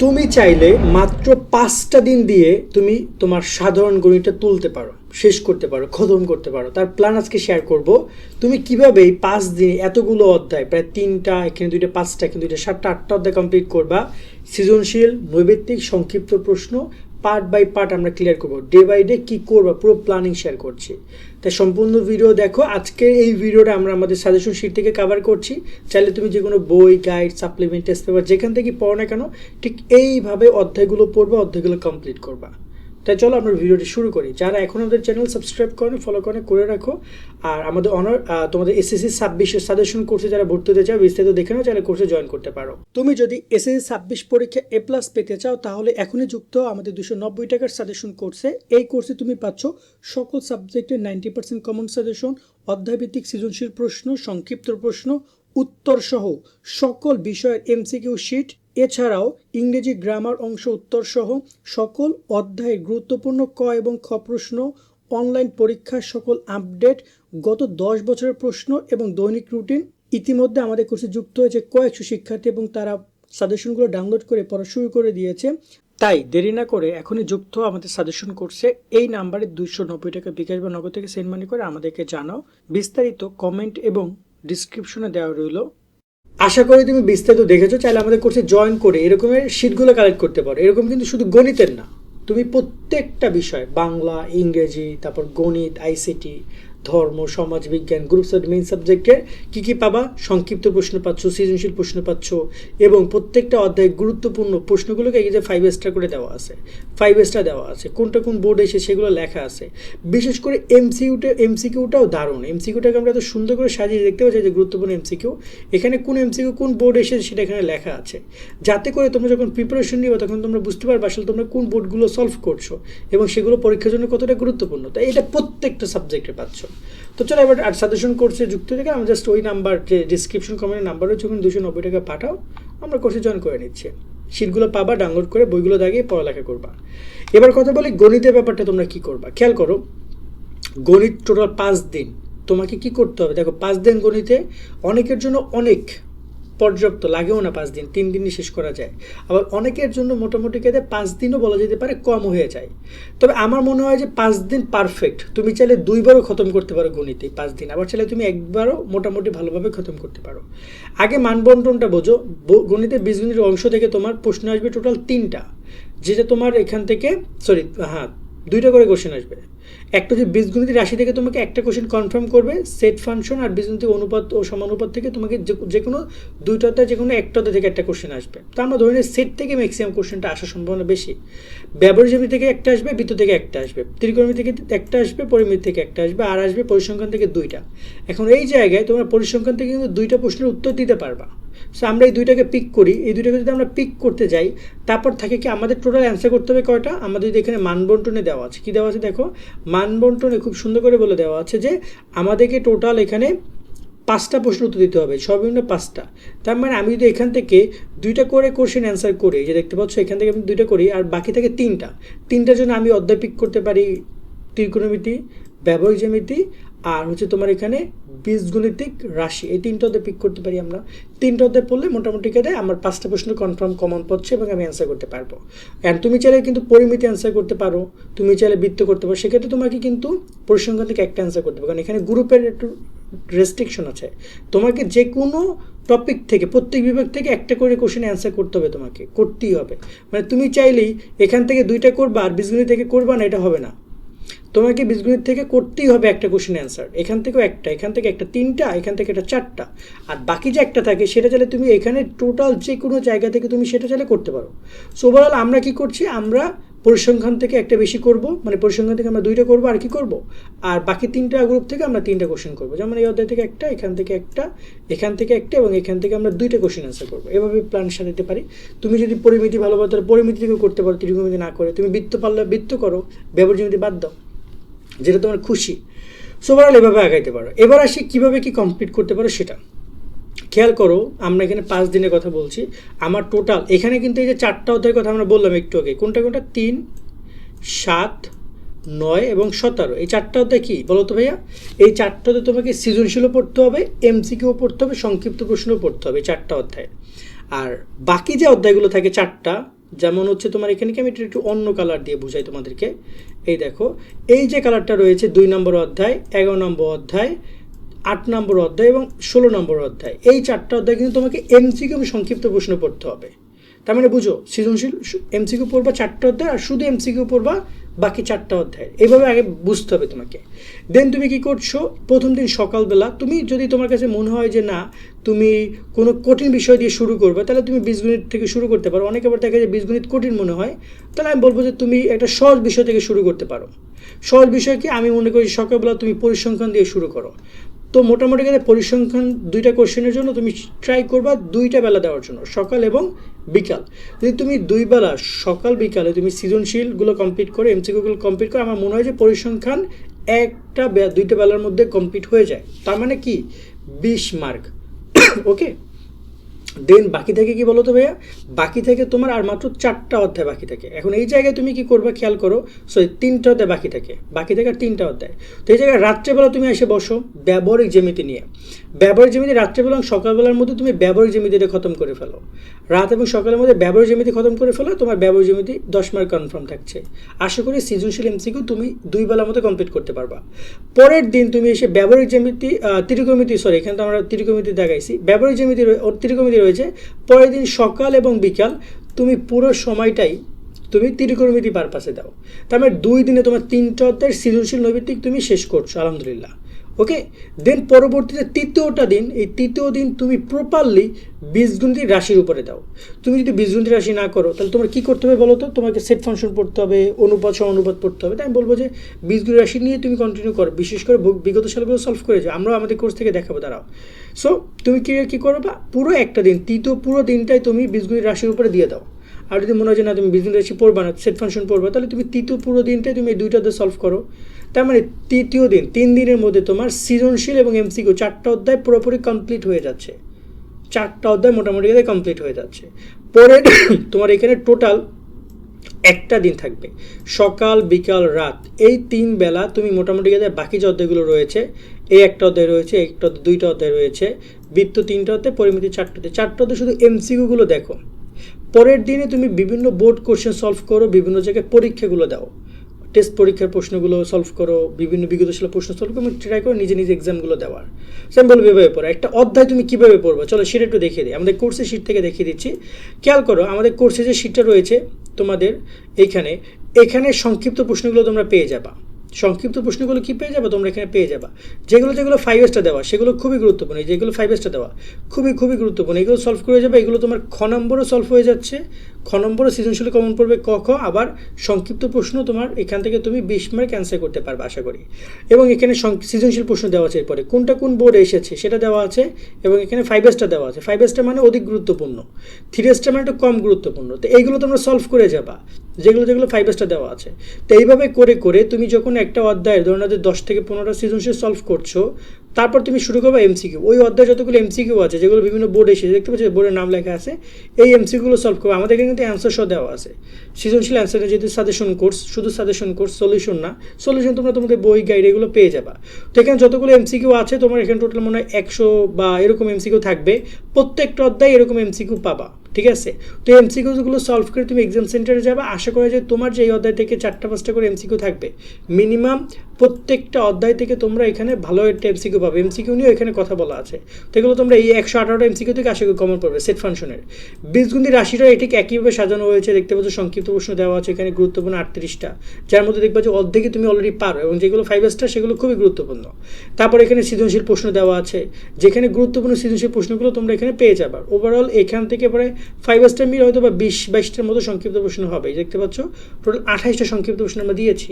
তুমি চাইলে মাত্র 5টা দিন দিয়ে তুমি তোমার সাধারণ গণিতটা তুলতে পারো, শেষ করতে পারো, খতম করতে পারো। তার প্ল্যান আজকে শেয়ার করব। তুমি কিভাবে এই 5 দিনে এতগুলো অধ্যায়, প্রায় 3টা, এখানে 2টা, 5টা, এখানে 2টা, 7টা, 8টা অধ্যায় কমপ্লিট করবা। সৃজনশীল, নৈবেত্তিক, সংক্ষিপ্ত প্রশ্ন পার্ট বাই পার্ট আমরা ক্লিয়ার করবো। ডে বাই ডে কী করবা পুরো প্ল্যানিং শেয়ার করছি। তাই সম্পূর্ণ ভিডিও দেখো। আজকে এই ভিডিওটা আমরা আমাদের সাজেশন শিট থেকে কভার করছি। চাইলে তুমি যে কোনো বই, গাইড, সাপ্লিমেন্ট, টেস্ট পেপার যেখান থেকে পড়ো না কেন, ঠিক এইভাবে অধ্যায়গুলো পড়বা, অধ্যায়গুলো কমপ্লিট করবা। তাই চলো আমরা ভিডিওটি শুরু করি। যারা এখন আমাদের চ্যানেল সাবস্ক্রাইব করেন, ফলো করে রাখো। আর আমাদের তোমাদের এসএসসি 26 সাজেশন কোর্সে যারা ভর্তি হতে চাও, বিস্তারিত দেখে নাও, চাইলে কোর্সে জয়েন করতে পারো। তুমি যদি এসএসসি 26 পরীক্ষা A+ পেতে চাও, তাহলে এখনই যুক্ত আমাদের 290 টাকার সাজেশন কোর্সে। এই কোর্সে তুমি পাচ্ছ সকল সাবজেক্টের 90% কমন সাজেশন, অধ্যায়ভিত্তিক সৃজনশীল প্রশ্ন, সংক্ষিপ্ত প্রশ্ন, উত্তর সহ সকল বিষয়ের MCQ শিট, এছাড়াও ইংরেজি গ্রামার অংশ উত্তর সহ সকল অধ্যায়ের গুরুত্বপূর্ণ ক এবং খ প্রশ্ন, অনলাইন পরীক্ষার সকল আপডেট, গত 10 বছরের প্রশ্ন এবং দৈনিক রুটিন। ইতিমধ্যে আমাদের কোর্সে যুক্ত হয়েছে কয়েকশো শিক্ষার্থী এবং তারা সাজেশনগুলো ডাউনলোড করে পড়া শুরু করে দিয়েছে। তাই দেরি না করে এখনই যুক্ত আমাদের সাজেশন কোর্সে। এই নাম্বারে 290 টাকা বিকাশ বা নগদ থেকে সেন্ড মানি করে আমাদেরকে জানাও। বিস্তারিত কমেন্ট এবং ডিসক্রিপশনে দেওয়া রইল। আশা করি তুমি বিস্তারিত দেখেছো। চাইলে আমাদের কোর্সে জয়েন করে এরকমের শিটগুলো কালেক্ট করতে পারো। এরকম কিন্তু শুধু গণিতের না, তুমি প্রত্যেকটা বিষয়, বাংলা, ইংরেজি, তারপর গণিত, আইসিটি, ধর্ম, সমাজ বিজ্ঞান, গ্রুপ মেইন সাবজেক্টের কী পাবা, সংক্ষিপ্ত প্রশ্ন পাচ্ছ, সৃজনশীল প্রশ্ন পাচ্ছ, এবং প্রত্যেকটা অধ্যায়ে গুরুত্বপূর্ণ প্রশ্নগুলোকে এই যে 5 স্টার করে দেওয়া আছে, 5 স্টার দেওয়া আছে, কোনটা কোন বোর্ডে এসে সেগুলো লেখা আছে। বিশেষ করে এমসিকিউটাও দারুণ। এমসিকিউটাকে আমরা এত সুন্দর করে সাজিয়ে দেখতে পাচ্ছি যে গুরুত্বপূর্ণ এমসিকিউ, এখানে কোন এমসিকিউ কোন বোর্ডে এসে সেটা এখানে লেখা আছে, যাতে করে তোমরা যখন প্রিপারেশন নিবে তখন তোমরা বুঝতে পারবে আসলে তোমরা কোন বোর্ডগুলো সলভ করছো এবং সেগুলো পরীক্ষার জন্য কতটা গুরুত্বপূর্ণ। তাই এটা প্রত্যেকটা সাবজেক্টে পাচ্ছ। তো চলো এবার আর সাজেশন কোর্সে যুক্ত থেকে আমি জাস্ট ওই নাম্বার, যে ডিসক্রিপশন কমেন্টের নাম্বার রয়েছে, ওখানে 290 টাকা পাঠাও, আমরা কোর্সে জয়েন করে নিচ্ছি। শিটগুলো পাবা, ডাউনলোড করে বইগুলো দাগিয়ে পড়ালেখা করবা। এবার কথা বলি গণিতের ব্যাপারটা তোমরা কি করবা। খেয়াল করো, গণিত টোটাল 5 দিন তোমাকে কি করতে হবে। দেখো 5 দিন গণিতে অনেকের জন্য অনেক পর্যাপ্ত লাগেও না, 5 দিন, 3 দিনই শেষ করা যায়। আবার অনেকের জন্য মোটামুটি কেটে 5 দিনও বলা যেতে পারে কম হয়ে যায়। তবে আমার মনে হয় যে 5 দিন পারফেক্ট। তুমি চাইলে 2বারও খতম করতে পারো গণিতে 5 দিন, আবার চাইলে তুমি একবারও মোটামুটি ভালোভাবে খতম করতে পারো। আগে মানবন্টনটা বোঝো। গণিতের বীজগণিতের অংশ থেকে তোমার প্রশ্ন আসবে টোটাল 3টা, যেটা তোমার এখান থেকে 2টা করে কোশ্চেন আসবে। একটা যে বীজগণিত রাশি থেকে তোমাকে একটা কোশ্চেন কনফার্ম করবে, সেট ফাংশন, আর বীজগণিত অনুপাত ও সমানুপাত থেকে তোমাকে যে কোনো 2টাতে যে কোনো একটাতে থেকে একটা কোশ্চেন আসবে। তো আমরা ধরে নিই সেট থেকে ম্যাক্সিমাম কোশ্চেনটা আসার সম্ভাবনা বেশি। ব্যবহারিক জ্যামিতি থেকে একটা আসবে, বৃত্ত থেকে একটা আসবে, ত্রিকোণমিতি থেকে একটা আসবে, পরিমিতি থেকে একটা আসবে, আর আসবে পরিসংখ্যান থেকে 2টা। এখন এই জায়গায় তোমরা পরিসংখ্যান থেকে কিন্তু 2টা প্রশ্নের উত্তর দিতে পারবা। সো আমরা এই 2টাকে পিক করি। এই 2টাকে যদি আমরা পিক করতে যাই, তারপর থাকে কি আমাদের টোটাল অ্যান্সার করতে হবে কয়টা। আমাদের যদি এখানে মানবন্টনে দেওয়া আছে, কি দেওয়া আছে দেখো, মানবন্টনে খুব সুন্দর করে বলে দেওয়া আছে যে আমাদেরকে টোটাল এখানে 5টা প্রশ্ন উত্তর দিতে হবে, সর্বনিম্ন 5টা। তার মানে আমি যদি এখান থেকে 2টা করে কোশ্চেন অ্যান্সার করি, যে দেখতে পাচ্ছ এখান থেকে আমি 2টা করি, আর বাকি থাকে 3টার জন্য আমি অধ্যায় পিক করতে পারি ত্রিকোণমিতি, ব্যবহারিক জ্যামিতি, আর হচ্ছে তোমার এখানে বীজগণিতিক রাশি। এই 3টা অধ্যায় পিক করতে পারি আমরা। 3টা অধ্যায় পড়লে মোটামুটি কেটে আমার 5টা প্রশ্ন কনফার্ম কমন পড়ছে এবং আমি অ্যান্সার করতে পারবো। অ্যান্ড তুমি চাইলে কিন্তু পরিমিতি অ্যান্সার করতে পারো, তুমি চাইলে বৃত্ত করতে পারো। সেক্ষেত্রে তোমাকে কিন্তু পরিসংখ্যান থেকে একটা অ্যান্সার করতে পারো, কারণ এখানে গ্রুপের একটু রেস্ট্রিকশন আছে। তোমাকে যে কোনো টপিক থেকে, প্রত্যেক বিভাগ থেকে একটা করে কোশ্চেন অ্যান্সার করতে হবে, তোমাকে করতেই হবে। মানে তুমি চাইলেই এখান থেকে 2টা করবা আর বীজগণিত থেকে করবা না, এটা হবে না। তোমাকে বীজগণিত থেকে করতেই হবে একটা কোশ্চেন অ্যান্সার, এখান থেকেও একটা, এখান থেকে একটা, 3টা, এখান থেকে একটা 4টা, আর বাকি যে একটা থাকে সেটা চাইলে তুমি এখানে টোটাল যে কোনো জায়গা থেকে তুমি সেটা চাইলে করতে পারো। সো ওভারঅল আমরা কি করছি, আমরা পরিসংখ্যান থেকে একটা বেশি করব, মানে পরিসংখ্যান থেকে আমরা 2টা করবো, আর কি করব, আর বাকি 3টা গ্রুপ থেকে আমরা 3টা কোশ্চেন করবো। যেমন এই অধ্যায় থেকে একটা, এখান থেকে একটা, এখান থেকে একটা, এবং এখান থেকে আমরা 2টা কোশ্চেন অ্যান্সার করবো। এভাবে প্ল্যান সাজাতে পারি। তুমি যদি পরিমিতি ভালো পারো তাহলে পরিমিতি থেকেও করতে পারো, ত্রিকোণমিতি না করে। তুমি বৃত্ত পারলে বৃত্ত করো, ব্যবহারিক জ্যামিতি বাদ দাও, যেটা তোমার খুশি। সো ওভারঅল এভাবে আগাইতে পারো। এবার আসি কীভাবে কি কমপ্লিট করতে পারো সেটা। খেয়াল করো, আমরা এখানে 5 দিনের কথা বলছি। আমার টোটাল এখানে কিন্তু এই যে 4টা অধ্যায়ের কথা আমরা বললাম একটু আগে, কোনটা 3, 7, 9 এবং 17, এই 4টা অধ্যায় কি বলো তো ভাইয়া? এই 4টাতে তোমাকে সৃজনশীলও পড়তে হবে, MCQ পড়তে হবে, সংক্ষিপ্ত প্রশ্নও পড়তে হবে, 4টা অধ্যায়। আর বাকি যে অধ্যায়গুলো থাকে 4টা, যেমন হচ্ছে তোমার এখানে কি আমি একটু অন্য কালার দিয়ে বুঝাই তোমাদেরকে। এই দেখো, এই যে কালারটা রয়েছে 2 নম্বর অধ্যায়, 11 নম্বর অধ্যায়, 8 নম্বর অধ্যায় এবং 16 নম্বর অধ্যায়, এই 4টা অধ্যায় কিন্তু তোমাকে এমসিকিউ এবং সংক্ষিপ্ত প্রশ্ন পড়তে হবে। তার মানে বুঝো, সৃজনশীল এমসিকিউ পড়বা 4টা অধ্যায়, আর শুধু এমসিকিউ পড়বা বাকি 4টা অধ্যায়। এইভাবে আগে বুঝতে হবে তোমাকে। দেন তুমি কি করছো, প্রথম দিন সকালবেলা তুমি যদি তোমার কাছে মনে হয় যে না তুমি কোনো কঠিন বিষয় দিয়ে শুরু করবে, তাহলে তুমি বীজগণিত থেকে শুরু করতে পারো। অনেকে আবার দেখা যায় বীজগণিত কঠিন মনে হয়, তাহলে আমি বলবো যে তুমি একটা সহজ বিষয় থেকে শুরু করতে পারো। সহজ বিষয় কি, আমি মনে করি সকালবেলা তুমি পরিসংখ্যান দিয়ে শুরু করো। তো মোটামুটি করে পরিসংখ্যান 2টা কোশ্চেনের জন্য তুমি ট্রাই করবা 2টা বেলা দেওয়ার জন্য, সকাল এবং বিকাল। যদি তুমি 2 বেলা সকাল বিকালে তুমি সৃজনশীলগুলো কমপ্লিট করে এমসিকিউগুলো কমপ্লিট করে, আমার মনে হয় যে পরিসংখ্যান 2টা বেলার মধ্যে কমপ্লিট হয়ে যায়। তার মানে কি 20 মার্ক। ওকে, দেন বাকি থেকে কি বলো তো ভাইয়া, বাকি থেকে তোমার আর মাত্র 4টা অধ্যায় বাকি থাকে। এখন এই জায়গায় তুমি কি করবা খেয়াল করো, সরি 3টা অধ্যায় বাকি থাকে আর 3টা অধ্যায়। তো এই জায়গায় রাত্রেবেলা তুমি এসে বসো ব্যবহারিক জ্যামিতি নিয়ে। ব্যবহারিক জ্যামিতি রাত্রেবেলা এবং সকালবেলার মধ্যে তুমি ব্যবহারিক জ্যামিতিটা খতম করে ফেলো। রাত এবং সকালের মধ্যে ব্যবহারিক জ্যামিতি খতম করে ফেলো, তোমার ব্যবহারিক জ্যামিতি 10 মার্ক কনফার্ম থাকছে। আশা করি সৃজনশীল এমসিকিউ তুমি 2 বেলার মধ্যে কমপ্লিট করতে পারবা। পরের দিন তুমি এসে ব্যবহারিক জ্যামিতি ত্রিকোণমিতি, সরি এখানে তো আমরা ত্রিকোণমিতি দেখাইছি, ব্যবহারিক জ্যামিতি ত্রিকোণমিতি রয়েছে। পরের দিন সকাল এবং বিকাল তুমি পুরো সময়টাই তুমি ত্রিকোণমিতি পারপাসে দাও। তার মানে 2 দিনে তোমার 3টা অধ্যায়ের সৃজনশীল নৈবিত্তিক তুমি শেষ করছো, আলহামদুলিল্লাহ। ওকে, দেন পরবর্তীতে তৃতীয় দিন তুমি প্রপারলি বীজগণিতিক রাশির উপরে দাও। তুমি যদি বীজগণিতিক রাশি না করো, তাহলে তোমার কী করতে হবে বলো তো, তোমাকে সেট ফাংশন পড়তে হবে, অনুপাত সমানুপাত পড়তে হবে। তাই আমি বলবো যে বীজগণিত রাশি নিয়ে তুমি কন্টিনিউ করো, বিশেষ করে বিগত সালগুলো সলভ করে যাও, আমরাও আমাদের কোর্স থেকে দেখাবো দাঁড়াও। সো তুমি কী করবা, পুরো একটা দিন পুরো দিনটাই তুমি বীজগণিত রাশির উপরে দিয়ে দাও। আর যদি মনে হয় যে না তুমি বীজগণিত রাশি পড়বা না, সেট ফাংশন পড়বা, তাহলে তুমি পুরো দিনটাই তুমি এই 2টা অধ্যায় সলভ করো। তার মানে তৃতীয় দিন 3 দিনের মধ্যে তোমার সৃজনশীল এবং এমসিকিউ 4টা অধ্যায় পুরোপুরি কমপ্লিট হয়ে যাচ্ছে। 4টা অধ্যায় মোটামুটি কমপ্লিট হয়ে যাচ্ছে। পরে তোমার এখানে টোটাল একটা দিন থাকবে, সকাল বিকাল রাত, এই 3 বেলা তুমি মোটামুটি বাকি যে অধ্যায়গুলো রয়েছে, এই একটা অধ্যায় রয়েছে, 2টা অধ্যায় রয়েছে, বৃত্ত 3টা অধ্যায়, পরিমিতি 4টা অধ্যায়, শুধু এমসিকিউগুলো দেখো। পরের দিনে তুমি বিভিন্ন বোর্ড কোশ্চেন সলভ করো, বিভিন্ন জায়গায় পরীক্ষাগুলো দাও, টেস্ট পরীক্ষার প্রশ্নগুলো সলভ করো, বিভিন্ন বিগত সালের প্রশ্ন সলভ করো, ট্রাই করো নিজে এক্সামগুলো দেওয়ার। আমি বলবো এভাবে পড়ো। একটা অধ্যায় তুমি কীভাবে পড়বো চলো সেটা একটু দেখিয়ে দিই। আমাদের কোর্সের শিট থেকে দেখিয়ে দিচ্ছি, খেয়াল করো। আমাদের কোর্সে যে শিটটা রয়েছে তোমাদের এখানে সংক্ষিপ্ত প্রশ্নগুলো তোমরা পেয়ে যাবা। সংক্ষিপ্ত প্রশ্নগুলো কি পেয়ে যাবে তোমরা এখানে পেয়ে যাবা। যেগুলো 5 স্টার দেওয়া সেগুলো খুবই গুরুত্বপূর্ণ, যেগুলো 5 স্টার দেওয়া খুবই গুরুত্বপূর্ণ, এগুলো সলভ করে যাবে। এগুলো তোমার খ নম্বরও সলভ হয়ে যাচ্ছে, খ নম্বরও সৃজনশীল কমন পড়বে ক খ, আবার সংক্ষিপ্ত প্রশ্ন তোমার এখান থেকে তুমি 20 মার্ক অ্যান্সার করতে পারবে আশা করি। এবং এখানে সৃজনশীল প্রশ্ন দেওয়া আছে, এরপরে কোনটা কোন বোর্ডে এসেছে সেটা দেওয়া আছে, এবং এখানে 5 স্টার দেওয়া আছে। 5 স্টার মানে অধিক গুরুত্বপূর্ণ, 3 স্টার মানে একটু কম গুরুত্বপূর্ণ। তো এইগুলো তোমরা সলভ করে যাবা, যেগুলো 5 স্টার দেওয়া আছে। তো এইভাবে করে তুমি যখন একটা অধ্যায়ের ধরুন 10 থেকে 15টা সৃজনশীল সলভ করছো, তারপর তুমি শুরু করবে এমসিকিউ। ওই অধ্যায় যতগুলো এমসিকিউ আছে, যেগুলো বিভিন্ন বোর্ডে এসে দেখতে পাচ্ছি বোর্ডের নাম লেখা আছে, এই এমসিকিউগুলো সলভ করবে। আমাদের এখানে কিন্তু অ্যান্সার সহ দেওয়া আছে, সৃজনশীল অ্যান্সারের যেহেতু সাজেশন কোর্স, শুধু সাজেশন কোর্স, সলিউশন না, সলিউশন তোমরা তোমাদের বই গাইড এগুলো পেয়ে যাবা। তো এখানে যতগুলো এমসিকিউ আছে তোমার এখানে টোটাল মনে হয় 100 বা এরকম এমসিকিউ থাকবে, প্রত্যেকটা অধ্যায় এরকম এমসিকিউ পাবা, ঠিক আছে। তো এমসিকিউগুলো সলভ করে তুমি এক্সাম সেন্টারে যাবে। আশা করা যায় তোমার যে এই অধ্যায় থেকে 4টা-5টা করে এমসিকিউ থাকবে মিনিমাম, প্রত্যেকটা অধ্যায় থেকে তোমরা এখানে ভালো একটা এমসিকিউ পাবে। এমসিকিউ নিয়েও এখানে কথা বলা আছে, তো এগুলো তোমরা এই 118টা এমসিকিউ থেকে আশা করি কমন পড়বে। সেট ফাংশনের বীজগণিত রাশিটা ঠিক একইভাবে সাজানো হয়েছে, দেখতে পাচ্ছ সংক্ষিপ্ত প্রশ্ন দেওয়া আছে এখানে গুরুত্বপূর্ণ 38টা, যার মধ্যে দেখবা যে অর্ধেকই তুমি অলরেডি পারো, এবং যেগুলো 5 স্টার সেগুলো খুবই গুরুত্বপূর্ণ। তারপর এখানে সৃজনশীল প্রশ্ন দেওয়া আছে, যেখানে গুরুত্বপূর্ণ সৃজনশীল প্রশ্নগুলো তোমরা এখানে পেয়ে যাবে। ওভারঅল এখান থেকে প্রায় 5 স্টার মিলে হয়তো বা 20-22টার মতো সংক্ষিপ্ত প্রশ্ন হবে, দেখতে পাচ্ছ টোটাল 28টা সংক্ষিপ্ত প্রশ্ন আমরা দিয়েছি।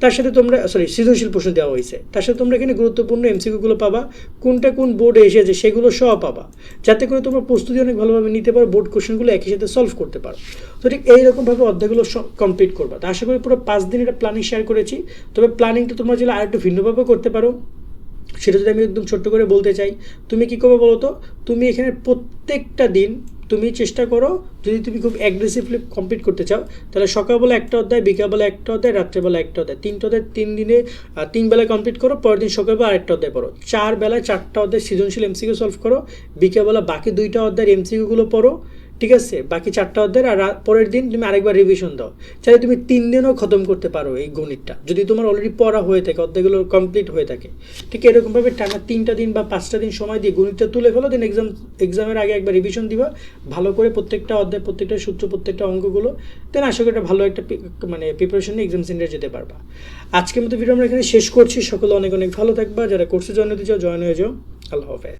তার সাথে তোমরা সৃজনশীল প্রশ্ন দেওয়া হয়েছে, তার সাথে তোমরা এখানে গুরুত্বপূর্ণ এমসিকিউগুলো পাবা, কোনটা কোন বোর্ডে এসেছে সেগুলো সহ পাবা, যাতে করে তোমরা প্রস্তুতি অনেক ভালোভাবে নিতে পারো, বোর্ড কোশ্চেনগুলো একই সাথে সলভ করতে পারো। তো ঠিক এইরকমভাবে অধ্যায়গুলো কমপ্লিট করবা। তো আশা করি পুরো 5 দিন এটা প্ল্যানিং শেয়ার করেছি। তবে প্ল্যানিংটা তোমরা যদি আরেকটু ভিন্নভাবে করতে পারো, সেটা যদি আমি একদম ছোট্ট করে বলতে চাই, তুমি কী করবে বলো তো, তুমি এখানে প্রত্যেকটা দিন তুমি চেষ্টা করো, যদি তুমি খুব অ্যাগ্রেসিভলি কমপ্লিট করতে চাও, তাহলে সকালবেলা একটা অধ্যায়, বিকালবেলা একটা অধ্যায়, রাত্রেবেলা একটা অধ্যায়, 3টা অধ্যায় 3 দিনে 3 বেলায় কমপ্লিট করো। পরের দিন সকালবেলা আরেকটা অধ্যায় পড়ো, 4 বেলায় 4টা অধ্যায় সৃজনশীল এমসিকিউ সলভ করো, বিকালবেলা বাকি 2টা অধ্যায়ের এমসিকিউগুলো পড়ো, ঠিক আছে, বাকি 4টা অধ্যায়, আর পরের দিন তুমি আরেকবার রিভিশন দাও। চাইলে তুমি 3 দিনও খতম করতে পারো এই গণিতটা, যদি তোমার অলরেডি পড়া হয়ে থাকে, অধ্যায়গুলো কমপ্লিট হয়ে থাকে। ঠিক এরকমভাবে টানা 3টা দিন বা 5টা দিন সময় দিয়ে গণিতটা তুলে ফেলো, দেন এক্সামের আগে একবার রিভিশন দিবা ভালো করে, প্রত্যেকটা অধ্যায়, প্রত্যেকটা সূত্র, প্রত্যেকটা অঙ্কগুলো। দেন আশা করি একটা ভালো একটা মানে প্রিপারেশন নিয়ে এক্সাম সেন্টারে যেতে পারবা। আজকের মতো ভিডিও আমরা এখানে শেষ করছি। সকলে অনেক অনেক ভালো থাকবা। যারা কোর্সে জয়েন হতে চাও জয়েন হয়ে যাও। আল্লাহ হাফেজ।